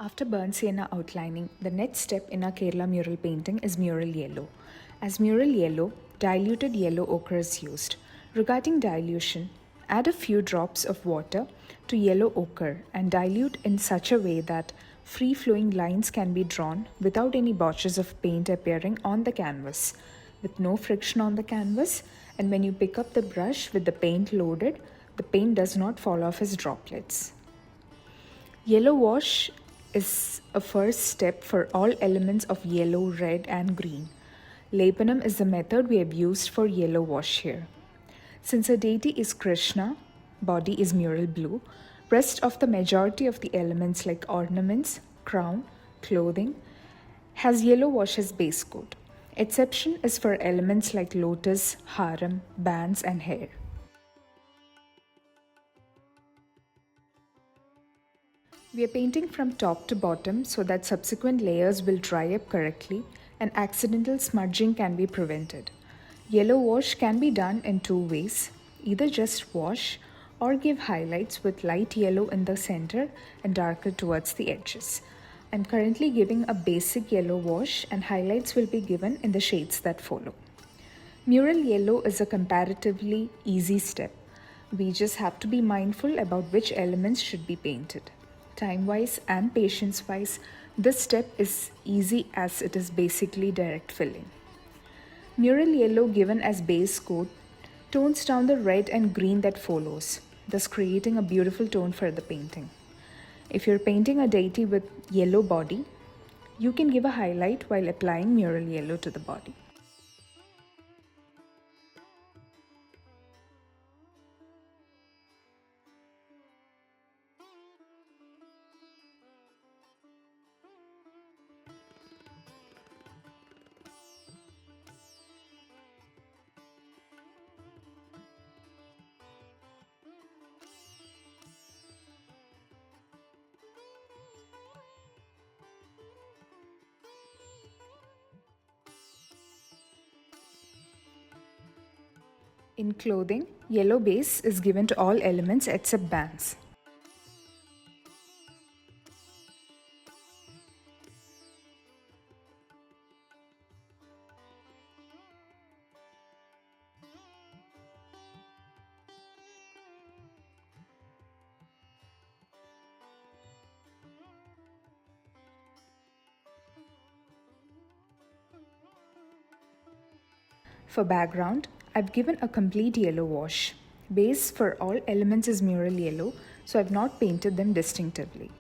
After burnt sienna outlining, the next step in our Kerala mural painting is mural yellow. As mural yellow, diluted yellow ochre is used. Regarding dilution, add a few drops of water to yellow ochre and dilute in such a way that free-flowing lines can be drawn without any blotches of paint appearing on the canvas, with no friction on the canvas, and when you pick up the brush with the paint loaded, the paint does not fall off as droplets. Yellow wash is a first step for all elements of yellow, red, and green. Lepanam is the method we have used for yellow wash here. Since our deity is Krishna, body is mural blue, rest of the majority of the elements like ornaments, crown, clothing has yellow wash as base coat. Exception is for elements like lotus, harem, bands, and hair. We are painting from top to bottom so that subsequent layers will dry up correctly and accidental smudging can be prevented. Yellow wash can be done in two ways, either just wash or give highlights with light yellow in the center and darker towards the edges. I'm currently giving a basic yellow wash and highlights will be given in the shades that follow. Mural yellow is a comparatively easy step. We just have to be mindful about which elements should be painted. Time-wise and patience-wise, this step is easy as it is basically direct filling. Mural yellow given as base coat tones down the red and green that follows, thus creating a beautiful tone for the painting. If you're painting a deity with yellow body, you can give a highlight while applying mural yellow to the body. In clothing, yellow base is given to all elements except bands. For background, I've given a complete yellow wash. Base for all elements is mural yellow, so I've not painted them distinctively.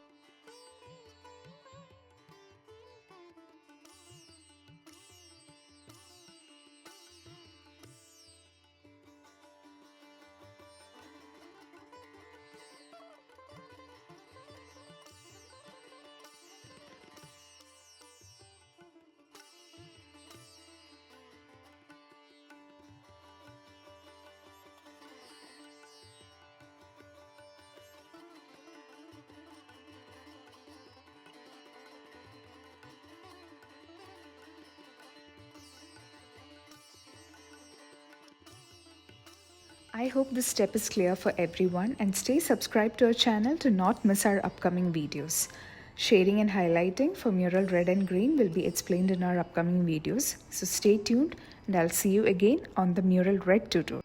I hope this step is clear for everyone and stay subscribed to our channel to not miss our upcoming videos. Shading and highlighting for mural red and green will be explained in our upcoming videos, so stay tuned and I'll see you again on the mural red tutorial.